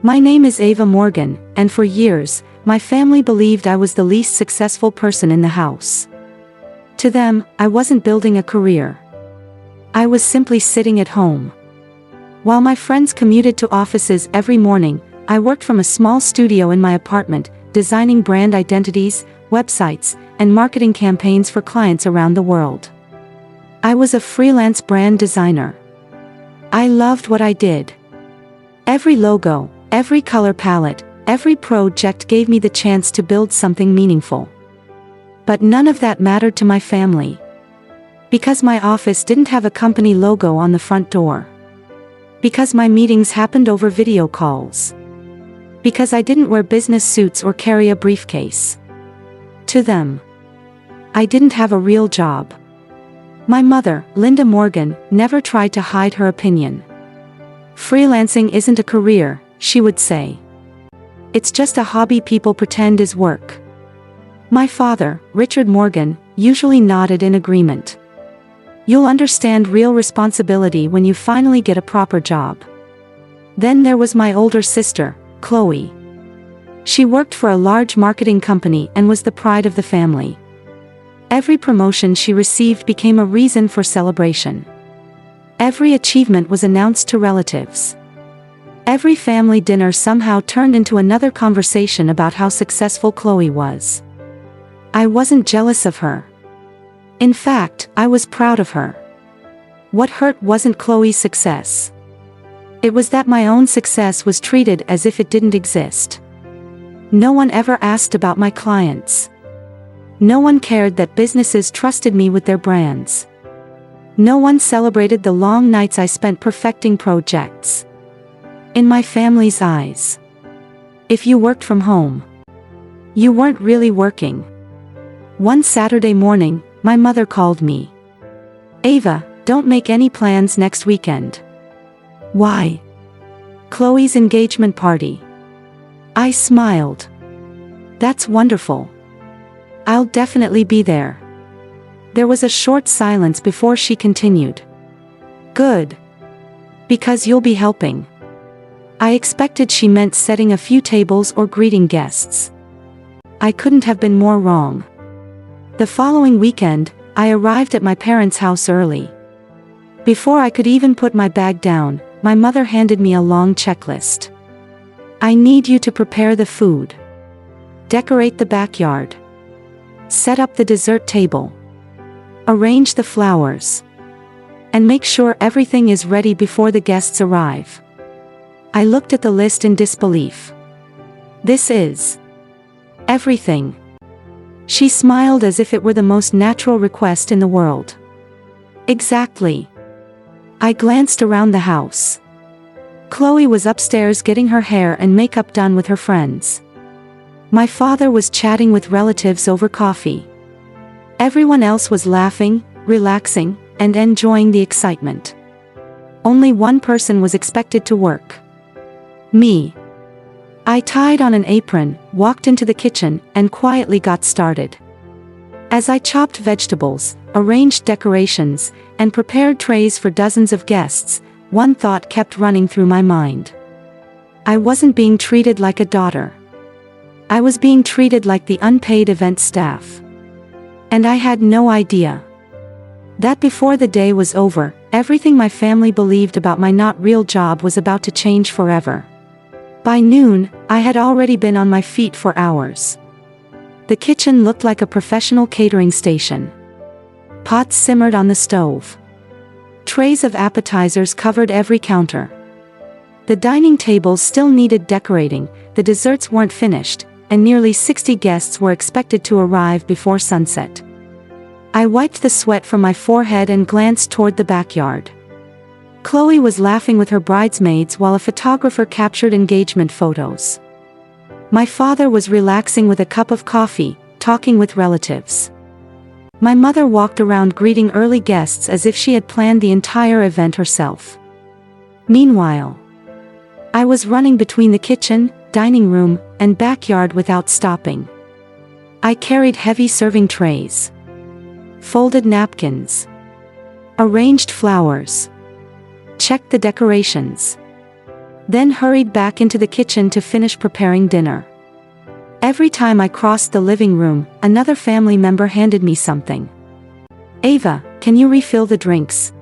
My name is Ava Morgan, and for years, my family believed I was the least successful person in the house. To them, I wasn't building a career. I was simply sitting at home. While my friends commuted to offices every morning, I worked from a small studio in my apartment, designing brand identities, websites, and marketing campaigns for clients around the world. I was a freelance brand designer. I loved what I did. Every logo, every color palette, every project gave me the chance to build something meaningful. But none of that mattered to my family. Because my office didn't have a company logo on the front door. Because my meetings happened over video calls. Because I didn't wear business suits or carry a briefcase. To them, I didn't have a real job. My mother, Linda Morgan, never tried to hide her opinion. Freelancing isn't a career, she would say. It's just a hobby people pretend is work. My father, Richard Morgan, usually nodded in agreement. You'll understand real responsibility when you finally get a proper job. Then there was my older sister, Chloe. She worked for a large marketing company and was the pride of the family. Every promotion she received became a reason for celebration. Every achievement was announced to relatives. Every family dinner somehow turned into another conversation about how successful Chloe was. I wasn't jealous of her. In fact, I was proud of her. What hurt wasn't Chloe's success. It was that my own success was treated as if it didn't exist. No one ever asked about my clients. No one cared that businesses trusted me with their brands. No one celebrated the long nights I spent perfecting projects. In my family's eyes, if you worked from home, you weren't really working. One Saturday morning, my mother called me. Ava, don't make any plans next weekend. Why? Chloe's engagement party. I smiled. That's wonderful. I'll definitely be there. There was a short silence before she continued. Good. Because you'll be helping. I expected she meant setting a few tables or greeting guests. I couldn't have been more wrong. The following weekend, I arrived at my parents' house early. Before I could even put my bag down, my mother handed me a long checklist. I need you to prepare the food. Decorate the backyard. Set up the dessert table. Arrange the flowers. And make sure everything is ready before the guests arrive. I looked at the list in disbelief. This is everything. She smiled as if it were the most natural request in the world. Exactly. I glanced around the house. Chloe was upstairs getting her hair and makeup done with her friends. My father was chatting with relatives over coffee. Everyone else was laughing, relaxing, and enjoying the excitement. Only one person was expected to work. Me. I tied on an apron, walked into the kitchen, and quietly got started. As I chopped vegetables, arranged decorations, and prepared trays for dozens of guests, one thought kept running through my mind. I wasn't being treated like a daughter. I was being treated like the unpaid event staff. And I had no idea that before the day was over, everything my family believed about my not real job was about to change forever. By noon, I had already been on my feet for hours. The kitchen looked like a professional catering station. Pots simmered on the stove. Trays of appetizers covered every counter. The dining tables still needed decorating, the desserts weren't finished, and nearly 60 guests were expected to arrive before sunset. I wiped the sweat from my forehead and glanced toward the backyard. Chloe was laughing with her bridesmaids while a photographer captured engagement photos. My father was relaxing with a cup of coffee, talking with relatives. My mother walked around greeting early guests as if she had planned the entire event herself. Meanwhile, I was running between the kitchen, dining room, and backyard without stopping. I carried heavy serving trays, folded napkins, arranged flowers, checked the decorations. then hurried back into the kitchen to finish preparing dinner. Every time I crossed the living room, another family member handed me something. "Ava, can you refill the drinks?"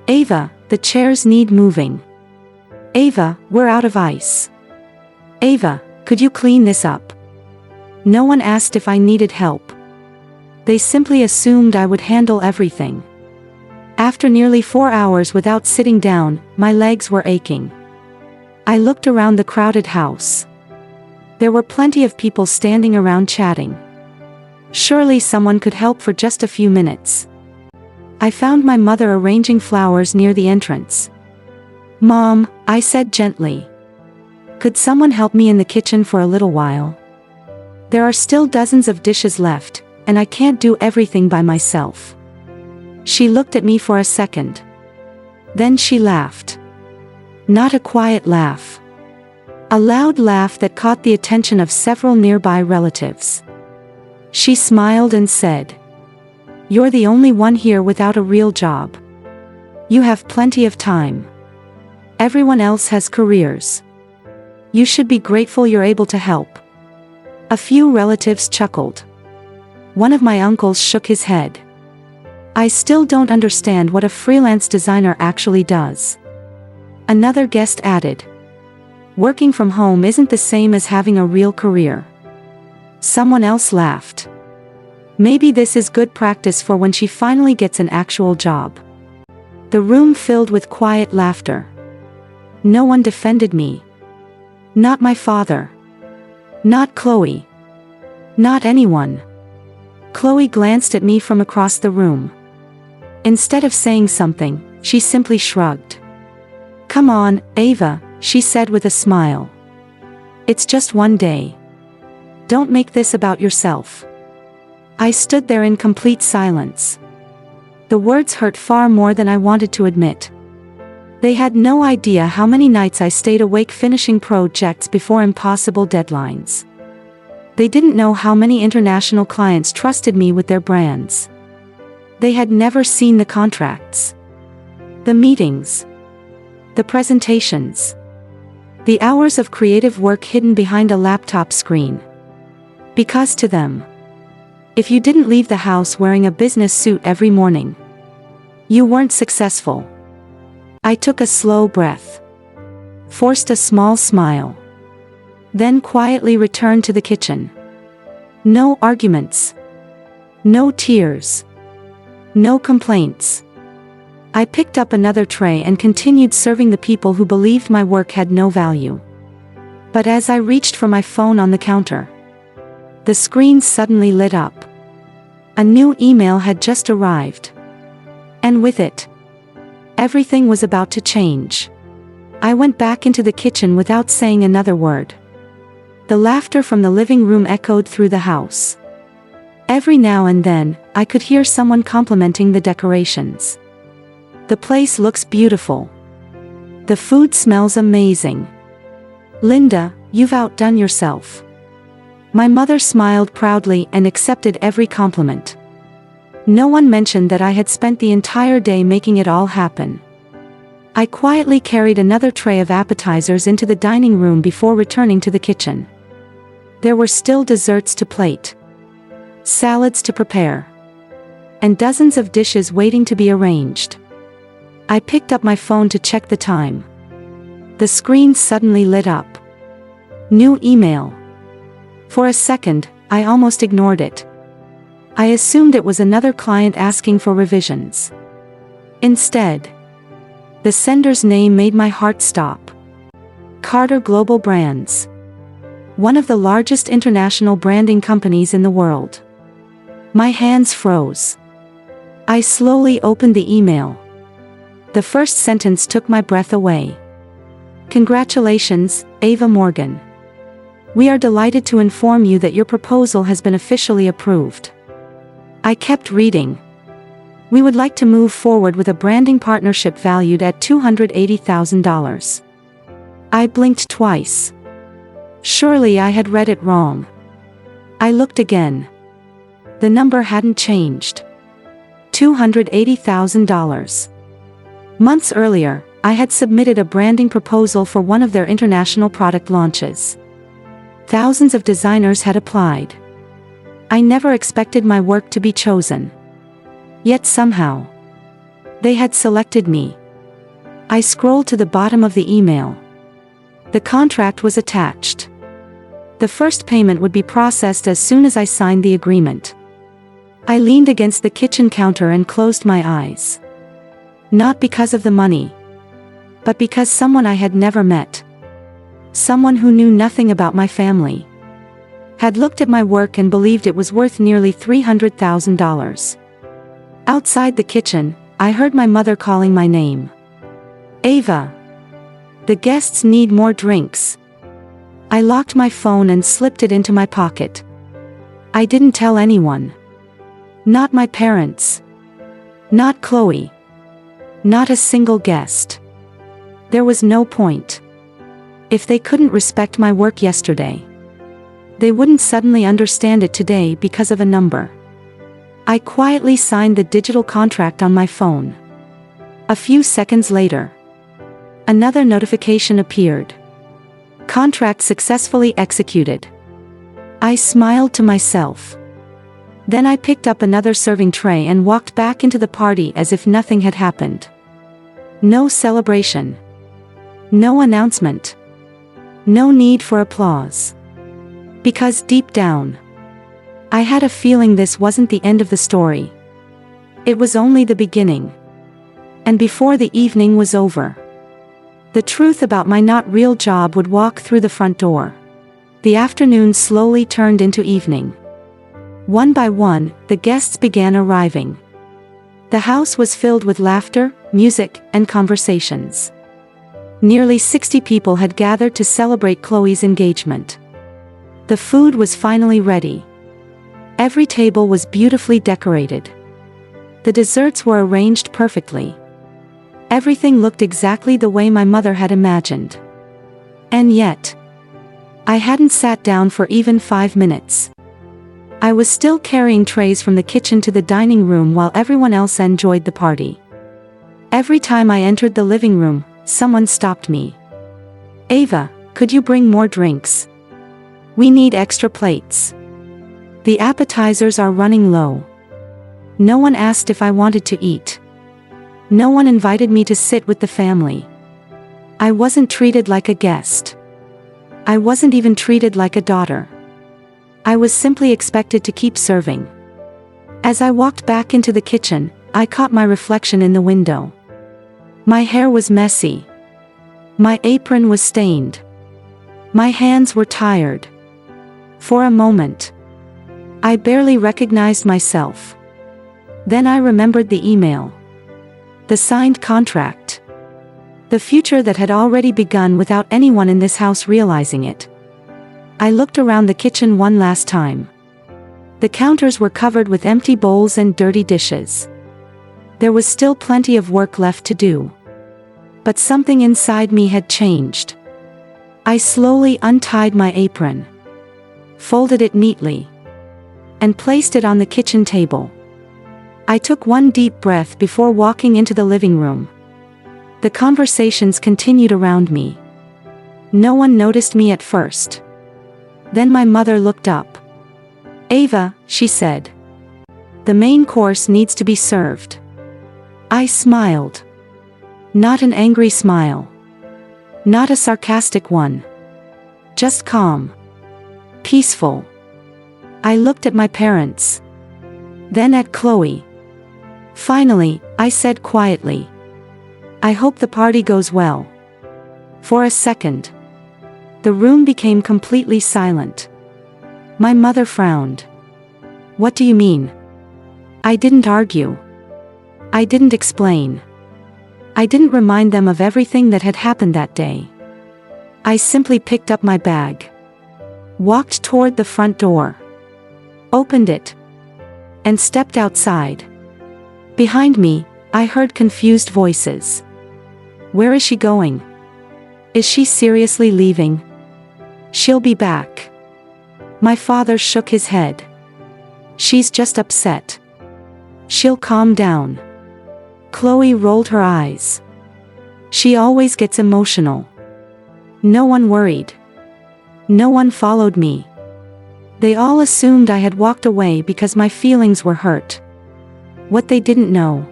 "Ava, the chairs need moving." "Ava, we're out of ice." "Ava, could you clean this up?" No one asked if I needed help. They simply assumed I would handle everything. After nearly 4 hours without sitting down, my legs were aching. I looked around the crowded house. There were plenty of people standing around chatting. Surely someone could help for just a few minutes. I found my mother arranging flowers near the entrance. "Mom," I said gently, "could someone help me in the kitchen for a little while? There are still dozens of dishes left, and I can't do everything by myself." She looked at me for a second. Then she laughed. Not a quiet laugh. A loud laugh that caught the attention of several nearby relatives. She smiled and said, "You're the only one here without a real job. You have plenty of time. Everyone else has careers. You should be grateful you're able to help." A few relatives chuckled. One of my uncles shook his head. "I still don't understand what a freelance designer actually does." Another guest added, "Working from home isn't the same as having a real career." Someone else laughed. "Maybe this is good practice for when she finally gets an actual job." The room filled with quiet laughter. No one defended me. Not my father. Not Chloe. Not anyone. Chloe glanced at me from across the room. Instead of saying something, she simply shrugged. "Come on, Ava," she said with a smile. "It's just one day. Don't make this about yourself." I stood there in complete silence. The words hurt far more than I wanted to admit. They had no idea how many nights I stayed awake finishing projects before impossible deadlines. They didn't know how many international clients trusted me with their brands. They had never seen the contracts, the meetings, the presentations, the hours of creative work hidden behind a laptop screen. Because to them, if you didn't leave the house wearing a business suit every morning, you weren't successful. I took a slow breath, forced a small smile, then quietly returned to the kitchen. No arguments. No tears. No complaints. I picked up another tray and continued serving the people who believed my work had no value. But as I reached for my phone on the counter, the screen suddenly lit up. A new email had just arrived. And with it, everything was about to change. I went back into the kitchen without saying another word. The laughter from the living room echoed through the house. Every now and then, I could hear someone complimenting the decorations. "The place looks beautiful. The food smells amazing. Linda, you've outdone yourself." My mother smiled proudly and accepted every compliment. No one mentioned that I had spent the entire day making it all happen. I quietly carried another tray of appetizers into the dining room before returning to the kitchen. There were still desserts to plate, salads to prepare, and dozens of dishes waiting to be arranged. I picked up my phone to check the time. The screen suddenly lit up. New email. For a second, I almost ignored it. I assumed it was another client asking for revisions. Instead, the sender's name made my heart stop. Carter Global Brands. One of the largest international branding companies in the world. My hands froze. I slowly opened the email. The first sentence took my breath away. "Congratulations, Ava Morgan. We are delighted to inform you that your proposal has been officially approved." I kept reading. "We would like to move forward with a branding partnership valued at $280,000. I blinked twice. Surely I had read it wrong. I looked again. The number hadn't changed. $280,000. Months earlier, I had submitted a branding proposal for one of their international product launches. Thousands of designers had applied. I never expected my work to be chosen. Yet somehow, they had selected me. I scrolled to the bottom of the email. The contract was attached. The first payment would be processed as soon as I signed the agreement. I leaned against the kitchen counter and closed my eyes. Not because of the money, but because someone I had never met, someone who knew nothing about my family, had looked at my work and believed it was worth nearly $300,000. Outside the kitchen, I heard my mother calling my name. Ava. The guests need more drinks. I locked my phone and slipped it into my pocket. I didn't tell anyone. Not my parents. Not Chloe. Not a single guest. There was no point. If they couldn't respect my work yesterday, they wouldn't suddenly understand it today because of a number. I quietly signed the digital contract on my phone. A few seconds later, another notification appeared. Contract successfully executed. I smiled to myself. Then I picked up another serving tray and walked back into the party as if nothing had happened. No celebration. No announcement. No need for applause. Because deep down, I had a feeling this wasn't the end of the story. It was only the beginning. And before the evening was over, the truth about my not real job would walk through the front door. The afternoon slowly turned into evening. One by one, the guests began arriving. The house was filled with laughter, music, and conversations. Nearly 60 people had gathered to celebrate Chloe's engagement. The food was finally ready. Every table was beautifully decorated. The desserts were arranged perfectly. Everything looked exactly the way my mother had imagined. And yet, I hadn't sat down for even 5 minutes. I was still carrying trays from the kitchen to the dining room while everyone else enjoyed the party. Every time I entered the living room, someone stopped me. Ava, could you bring more drinks? We need extra plates. The appetizers are running low. No one asked if I wanted to eat. No one invited me to sit with the family. I wasn't treated like a guest. I wasn't even treated like a daughter. I was simply expected to keep serving. As I walked back into the kitchen, I caught my reflection in the window. My hair was messy. My apron was stained. My hands were tired. For a moment, I barely recognized myself. Then I remembered the email. The signed contract. The future that had already begun without anyone in this house realizing it. I looked around the kitchen one last time. The counters were covered with empty bowls and dirty dishes. There was still plenty of work left to do. But something inside me had changed. I slowly untied my apron, folded it neatly, and placed it on the kitchen table. I took one deep breath before walking into the living room. The conversations continued around me. No one noticed me at first. Then my mother looked up. Ava, she said. The main course needs to be served. I smiled. Not an angry smile. Not a sarcastic one. Just calm. Peaceful. I looked at my parents. Then at Chloe. Finally, I said quietly, I hope the party goes well. For a second, the room became completely silent. My mother frowned. What do you mean? I didn't argue. I didn't explain. I didn't remind them of everything that had happened that day. I simply picked up my bag, walked toward the front door, opened it, and stepped outside. Behind me, I heard confused voices. Where is she going? Is she seriously leaving? She'll be back. My father shook his head. She's just upset. She'll calm down. Chloe rolled her eyes. She always gets emotional. No one worried. No one followed me. They all assumed I had walked away because my feelings were hurt. What they didn't know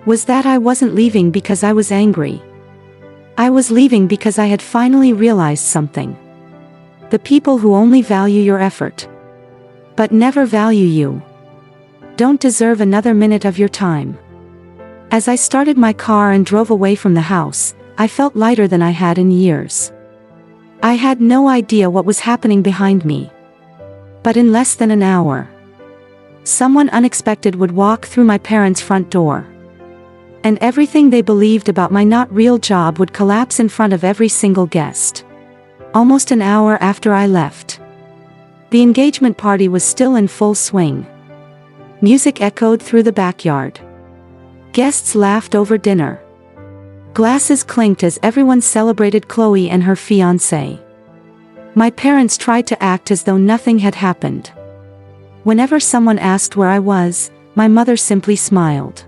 was that I wasn't leaving because I was angry. I was leaving because I had finally realized something. The people who only value your effort, but never value you, don't deserve another minute of your time. As I started my car and drove away from the house, I felt lighter than I had in years. I had no idea what was happening behind me. But in less than an hour, someone unexpected would walk through my parents' front door. And everything they believed about my not real job would collapse in front of every single guest. Almost an hour after I left, the engagement party was still in full swing. Music echoed through the backyard. Guests laughed over dinner. Glasses clinked as everyone celebrated Chloe and her fiancé. My parents tried to act as though nothing had happened. Whenever someone asked where I was, my mother simply smiled.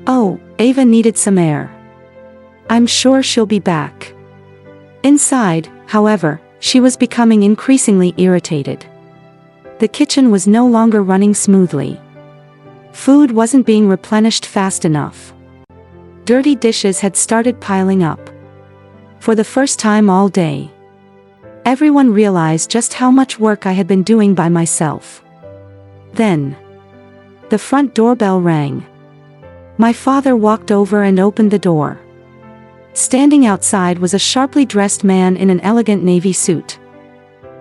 "Oh, Ava needed some air. I'm sure she'll be back." Inside, however, she was becoming increasingly irritated. The kitchen was no longer running smoothly. Food wasn't being replenished fast enough. Dirty dishes had started piling up. For the first time all day, everyone realized just how much work I had been doing by myself. Then, the front doorbell rang. My father walked over and opened the door. Standing outside was a sharply dressed man in an elegant navy suit.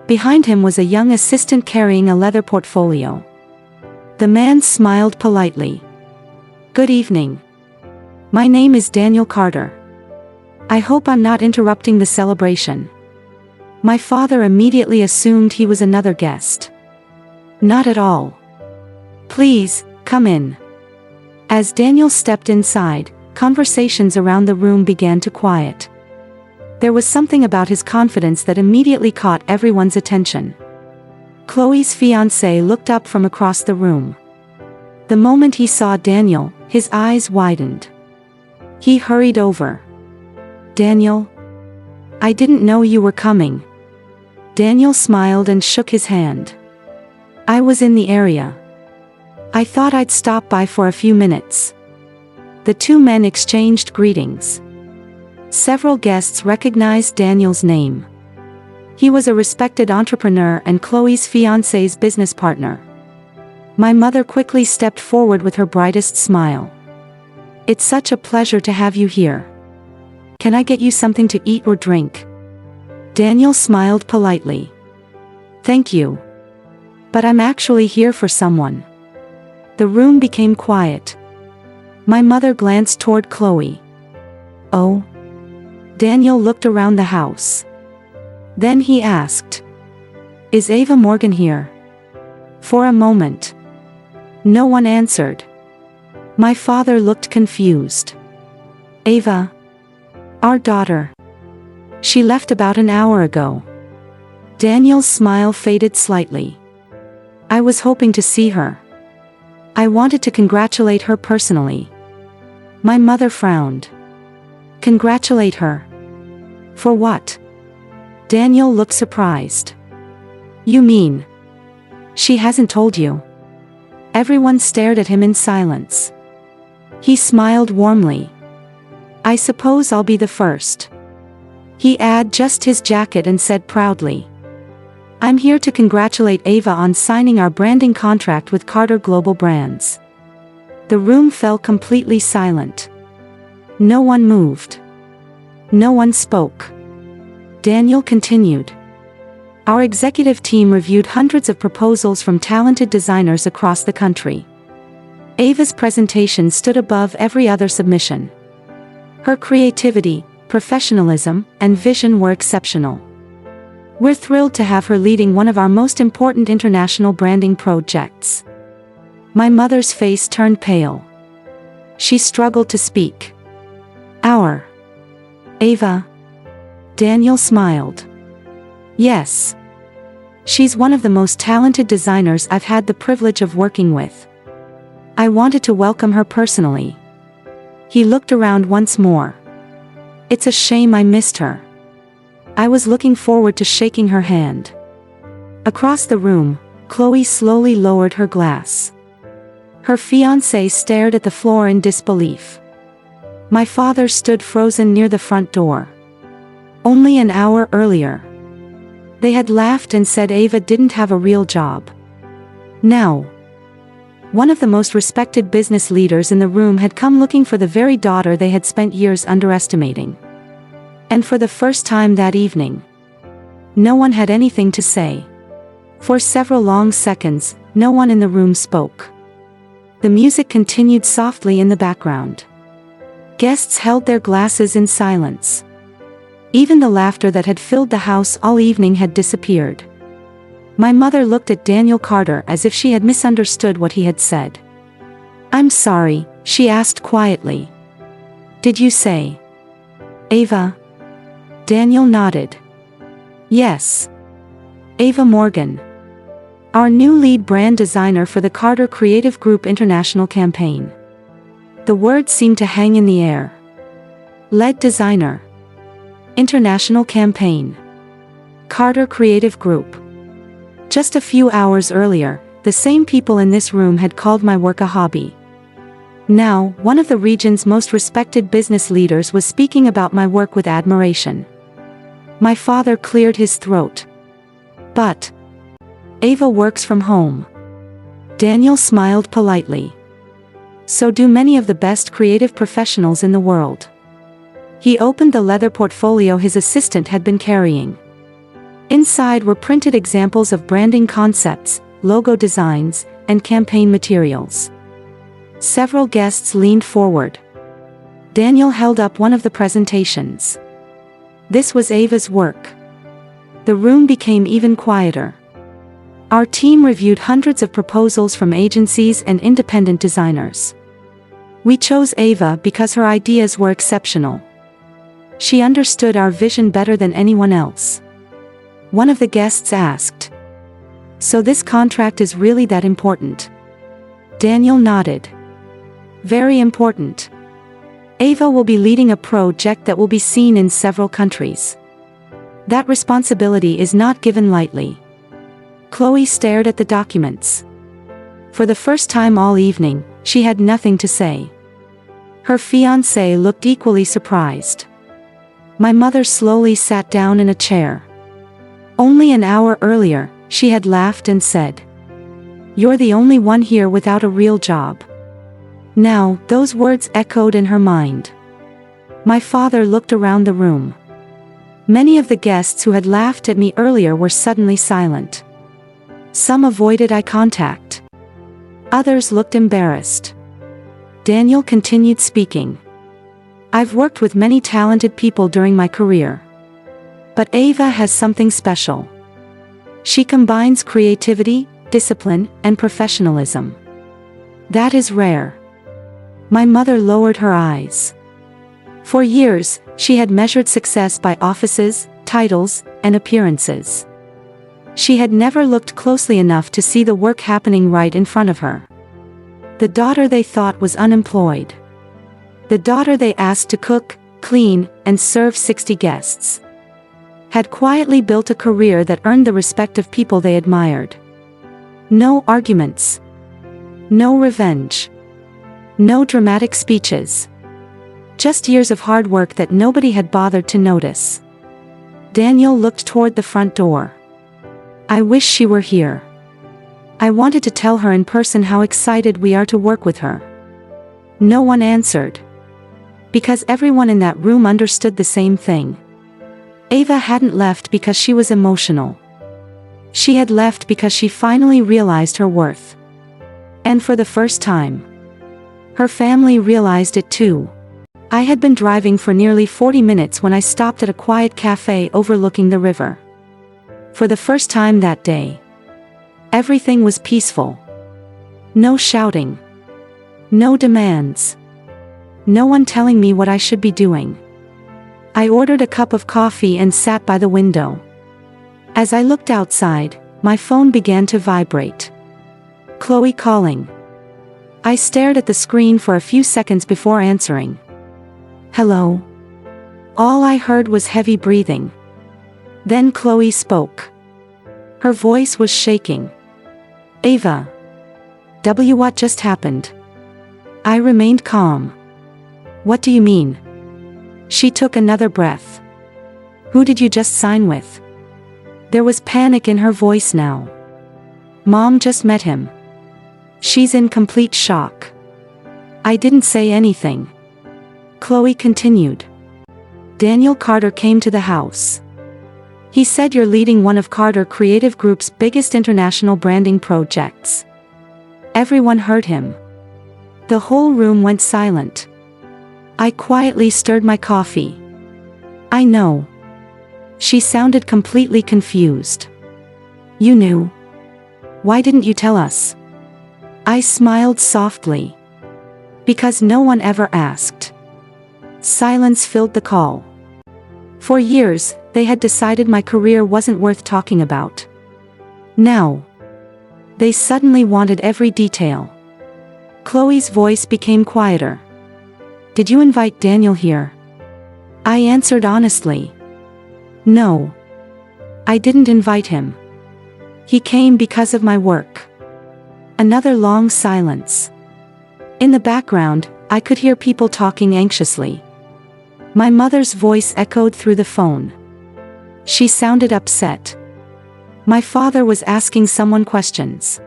Behind him was a young assistant carrying a leather portfolio. The man smiled politely. "Good evening. My name is Daniel Carter. I hope I'm not interrupting the celebration." My father immediately assumed he was another guest. "Not at all. Please, come in." As Daniel stepped inside, conversations around the room began to quiet. There was something about his confidence that immediately caught everyone's attention. Chloe's fiancé looked up from across the room. The moment he saw Daniel, his eyes widened. He hurried over. "Daniel? I didn't know you were coming." Daniel smiled and shook his hand. "I was in the area. I thought I'd stop by for a few minutes." The two men exchanged greetings. Several guests recognized Daniel's name. He was a respected entrepreneur and Chloe's fiancé's business partner. My mother quickly stepped forward with her brightest smile. "It's such a pleasure to have you here. Can I get you something to eat or drink?" Daniel smiled politely. "Thank you. But I'm actually here for someone." The room became quiet. My mother glanced toward Chloe. "Oh?" Daniel looked around the house. Then he asked, "Is Ava Morgan here?" For a moment, no one answered. My father looked confused. "Ava? Our daughter. She left about an hour ago." Daniel's smile faded slightly. "I was hoping to see her. I wanted to congratulate her personally." My mother frowned. "Congratulate her? For what?" Daniel looked surprised. "You mean she hasn't told you?" Everyone stared at him in silence. He smiled warmly. "I suppose I'll be the first." He adjusted his jacket and said proudly, "I'm here to congratulate Ava on signing our branding contract with Carter Global Brands." The room fell completely silent. No one moved. No one spoke. Daniel continued. "Our executive team reviewed hundreds of proposals from talented designers across the country. Ava's presentation stood above every other submission. Her creativity, professionalism, and vision were exceptional. We're thrilled to have her leading one of our most important international branding projects." My mother's face turned pale. She struggled to speak. "Our Ava?" Daniel smiled. "Yes. She's one of the most talented designers I've had the privilege of working with. I wanted to welcome her personally." He looked around once more. It's a shame I missed her. I was looking forward to shaking her hand. Across the room, Chloe slowly lowered her glass. Her fiancé stared at the floor in disbelief. My father stood frozen near the front door. Only an hour earlier, they had laughed and said Ava didn't have a real job. Now, one of the most respected business leaders in the room had come looking for the very daughter they had spent years underestimating. And for the first time that evening, no one had anything to say. For several long seconds, no one in the room spoke. The music continued softly in the background. Guests held their glasses in silence. Even the laughter that had filled the house all evening had disappeared. My mother looked at Daniel Carter as if she had misunderstood what he had said. "I'm sorry," she asked quietly. "Did you say Ava?" Daniel nodded. "Yes. Ava Morgan. Our new lead brand designer for the Carter Creative Group International campaign." The words seemed to hang in the air. Lead designer. International campaign. Carter Creative Group. Just a few hours earlier, the same people in this room had called my work a hobby. Now, one of the region's most respected business leaders was speaking about my work with admiration. My father cleared his throat. "But Ava works from home." Daniel smiled politely. "So do many of the best creative professionals in the world." He opened the leather portfolio his assistant had been carrying. Inside were printed examples of branding concepts, logo designs, and campaign materials. Several guests leaned forward. Daniel held up one of the presentations. This was Ava's work. The room became even quieter. Our team reviewed hundreds of proposals from agencies and independent designers. We chose Ava because her ideas were exceptional. She understood our vision better than anyone else. One of the guests asked, "So this contract is really that important?" Daniel nodded. "Very important. Ava will be leading a project that will be seen in several countries. That responsibility is not given lightly." Chloe stared at the documents. For the first time all evening, she had nothing to say. Her fiancé looked equally surprised. My mother slowly sat down in a chair. Only an hour earlier, she had laughed and said, "You're the only one here without a real job." Now, those words echoed in her mind. My father looked around the room. Many of the guests who had laughed at me earlier were suddenly silent. Some avoided eye contact. Others looked embarrassed. Daniel continued speaking. "I've worked with many talented people during my career. But Ava has something special. She combines creativity, discipline, and professionalism. That is rare." My mother lowered her eyes. For years, she had measured success by offices, titles, and appearances. She had never looked closely enough to see the work happening right in front of her. The daughter they thought was unemployed. The daughter they asked to cook, clean, and serve 60 guests. Had quietly built a career that earned the respect of people they admired. No arguments. No revenge. No dramatic speeches. Just years of hard work that nobody had bothered to notice. Daniel looked toward the front door. "I wish she were here. I wanted to tell her in person how excited we are to work with her." No one answered. Because everyone in that room understood the same thing. Ava hadn't left because she was emotional. She had left because she finally realized her worth. And for the first time, her family realized it too. I had been driving for nearly 40 minutes when I stopped at a quiet cafe overlooking the river. For the first time that day, everything was peaceful. No shouting. No demands. No one telling me what I should be doing. I ordered a cup of coffee and sat by the window. As I looked outside, my phone began to vibrate. Chloe calling. I stared at the screen for a few seconds before answering. "Hello?" All I heard was heavy breathing. Then Chloe spoke. Her voice was shaking. Ava. What just happened? I remained calm. What do you mean? She took another breath. Who did you just sign with? There was panic in her voice now. Mom just met him. She's in complete shock. I didn't say anything. Chloe continued. Daniel Carter came to the house. He said you're leading one of Carter Creative Group's biggest international branding projects. Everyone heard him. The whole room went silent. I quietly stirred my coffee. I know. She sounded completely confused. You knew? Why didn't you tell us? I smiled softly. Because no one ever asked. Silence filled the call. For years, they had decided my career wasn't worth talking about. Now, they suddenly wanted every detail. Chloe's voice became quieter. Did you invite Daniel here? I answered honestly. No. I didn't invite him. He came because of my work. Another long silence. In the background, I could hear people talking anxiously. My mother's voice echoed through the phone. She sounded upset. My father was asking someone questions.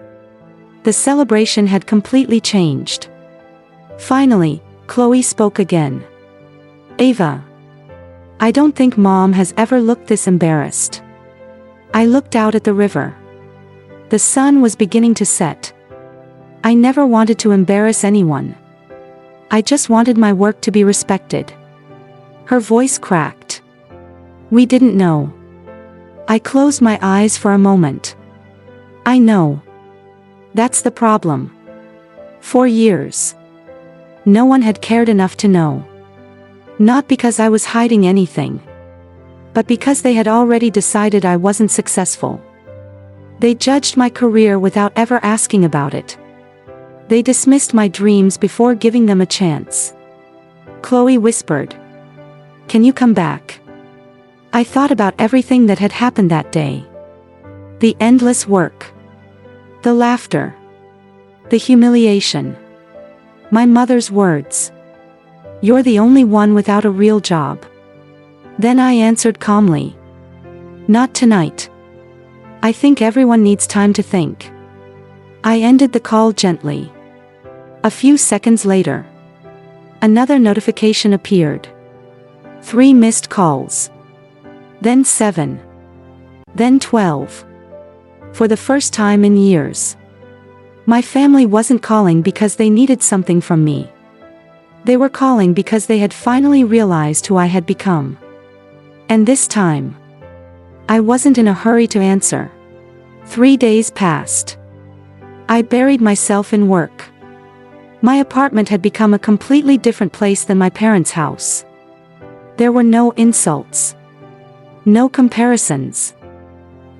The celebration had completely changed. Finally, Chloe spoke again. Ava. I don't think Mom has ever looked this embarrassed. I looked out at the river. The sun was beginning to set. I never wanted to embarrass anyone. I just wanted my work to be respected. Her voice cracked. We didn't know. I closed my eyes for a moment. I know. That's the problem. For years. No one had cared enough to know. Not because I was hiding anything. But because they had already decided I wasn't successful. They judged my career without ever asking about it. They dismissed my dreams before giving them a chance. Chloe whispered. Can you come back? I thought about everything that had happened that day. The endless work. The laughter. The humiliation. My mother's words. You're the only one without a real job. Then I answered calmly. Not tonight. I think everyone needs time to think. I ended the call gently. A few seconds later. Another notification appeared. 3 missed calls. Then 7. Then 12. For the first time in years. My family wasn't calling because they needed something from me. They were calling because they had finally realized who I had become. And this time, I wasn't in a hurry to answer. 3 days passed. I buried myself in work. My apartment had become a completely different place than my parents' house. There were no insults. No comparisons.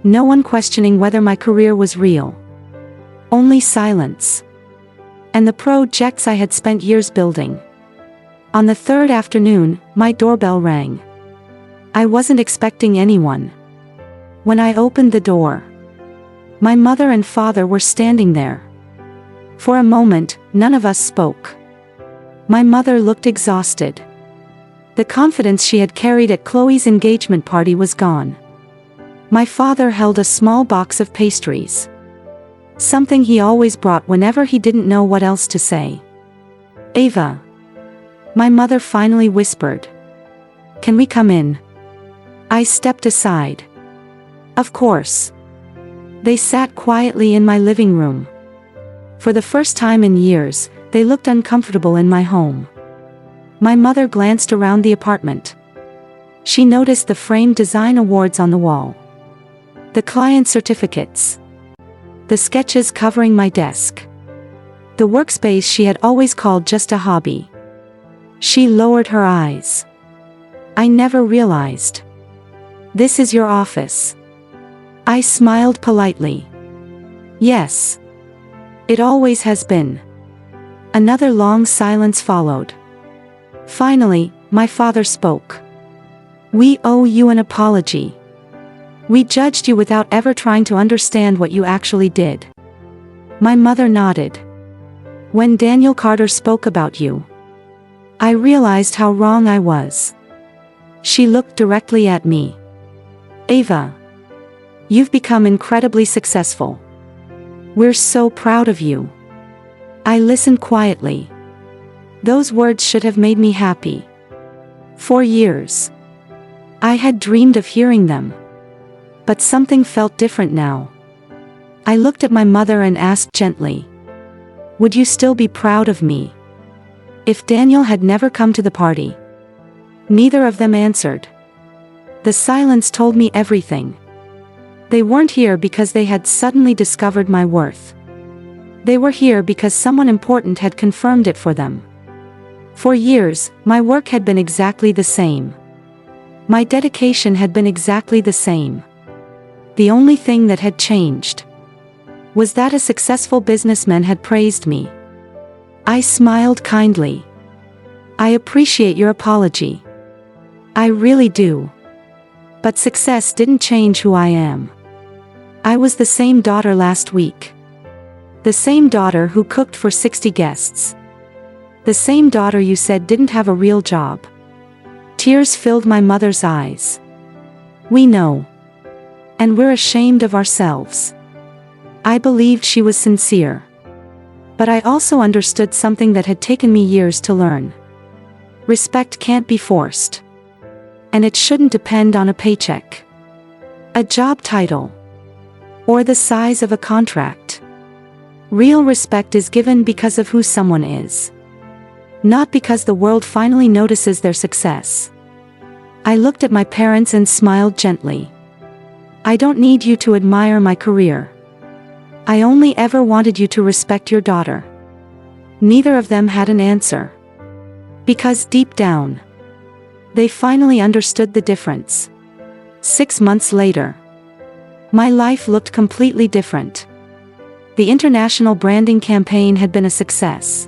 No one questioning whether my career was real. Only silence. And the projects I had spent years building. On the 3rd afternoon, my doorbell rang. I wasn't expecting anyone. When I opened the door, my mother and father were standing there. For a moment, none of us spoke. My mother looked exhausted. The confidence she had carried at Chloe's engagement party was gone. My father held a small box of pastries. Something he always brought whenever he didn't know what else to say. Ava. My mother finally whispered. Can we come in? I stepped aside. Of course. They sat quietly in my living room. For the first time in years, they looked uncomfortable in my home. My mother glanced around the apartment. She noticed the framed design awards on the wall. The client certificates. The sketches covering my desk. The workspace she had always called just a hobby. She lowered her eyes. I never realized. This is your office. I smiled politely. Yes. It always has been. Another long silence followed. Finally, my father spoke. We owe you an apology. We judged you without ever trying to understand what you actually did." My mother nodded. "When Daniel Carter spoke about you, I realized how wrong I was." She looked directly at me. "Ava, you've become incredibly successful. We're so proud of you." I listened quietly. Those words should have made me happy. For years, I had dreamed of hearing them. But something felt different now. I looked at my mother and asked gently, "Would you still be proud of me if Daniel had never come to the party?" Neither of them answered. The silence told me everything. They weren't here because they had suddenly discovered my worth. They were here because someone important had confirmed it for them. For years, my work had been exactly the same. My dedication had been exactly the same. The only thing that had changed was that a successful businessman had praised me. I smiled kindly. "I appreciate your apology. I really do. But success didn't change who I am. I was the same daughter last week. The same daughter who cooked for 60 guests. The same daughter you said didn't have a real job." Tears filled my mother's eyes. "We know. And we're ashamed of ourselves." I believed she was sincere. But I also understood something that had taken me years to learn. Respect can't be forced. And it shouldn't depend on a paycheck, a job title, or the size of a contract. Real respect is given because of who someone is, not because the world finally notices their success. I looked at my parents and smiled gently. "I don't need you to admire my career. I only ever wanted you to respect your daughter." Neither of them had an answer. Because deep down, they finally understood the difference. 6 months later, my life looked completely different. The international branding campaign had been a success.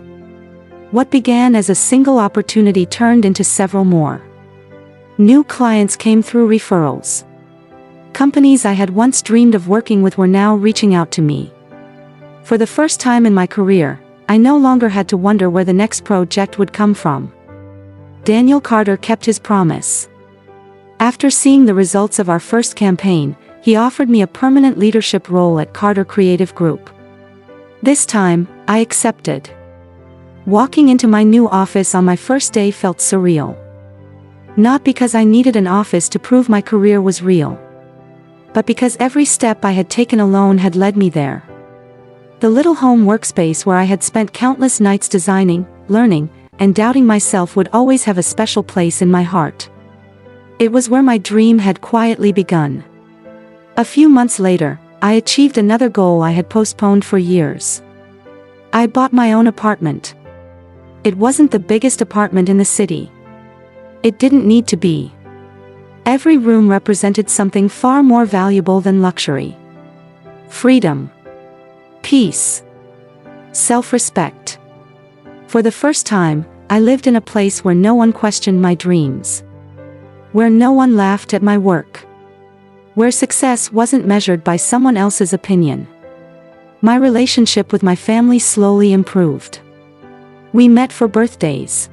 What began as a single opportunity turned into several more. New clients came through referrals. Companies I had once dreamed of working with were now reaching out to me. For the first time in my career, I no longer had to wonder where the next project would come from. Daniel Carter kept his promise. After seeing the results of our first campaign, he offered me a permanent leadership role at Carter Creative Group. This time, I accepted. Walking into my new office on my first day felt surreal. Not because I needed an office to prove my career was real, but because every step I had taken alone had led me there. The little home workspace where I had spent countless nights designing, learning, and doubting myself would always have a special place in my heart. It was where my dream had quietly begun. A few months later, I achieved another goal I had postponed for years. I bought my own apartment. It wasn't the biggest apartment in the city. It didn't need to be. Every room represented something far more valuable than luxury. Freedom. Peace. Self-respect. For the first time, I lived in a place where no one questioned my dreams. Where no one laughed at my work. Where success wasn't measured by someone else's opinion. My relationship with my family slowly improved. We met for birthdays,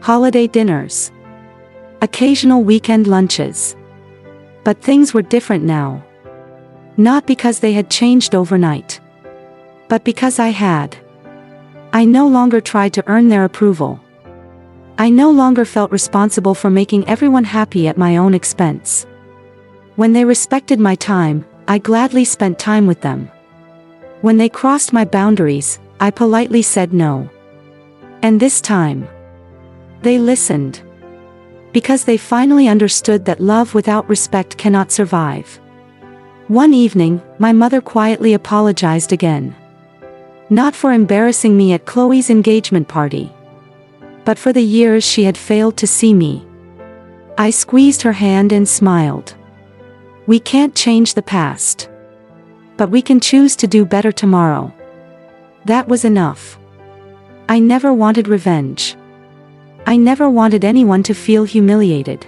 holiday dinners, occasional weekend lunches. But things were different now. Not because they had changed overnight, but because I had. I no longer tried to earn their approval. I no longer felt responsible for making everyone happy at my own expense. When they respected my time, I gladly spent time with them. When they crossed my boundaries, I politely said no. And this time, they listened. Because they finally understood that love without respect cannot survive. One evening, my mother quietly apologized again. Not for embarrassing me at Chloe's engagement party, but for the years she had failed to see me. I squeezed her hand and smiled. We can't change the past, but we can choose to do better tomorrow. That was enough. I never wanted revenge. I never wanted anyone to feel humiliated.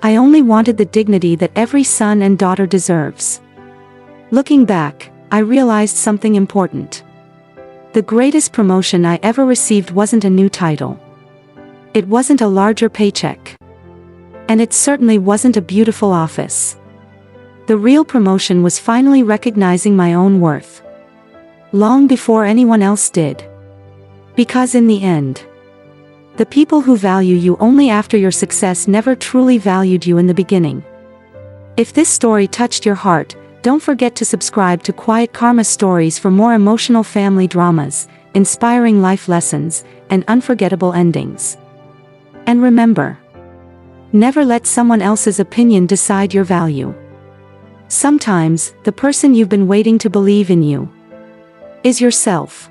I only wanted the dignity that every son and daughter deserves. Looking back, I realized something important. The greatest promotion I ever received wasn't a new title. It wasn't a larger paycheck. And it certainly wasn't a beautiful office. The real promotion was finally recognizing my own worth. Long before anyone else did. Because in the end, the people who value you only after your success never truly valued you in the beginning. If this story touched your heart, don't forget to subscribe to Quiet Karma Stories for more emotional family dramas, inspiring life lessons, and unforgettable endings. And remember, never let someone else's opinion decide your value. Sometimes, the person you've been waiting to believe in you is yourself.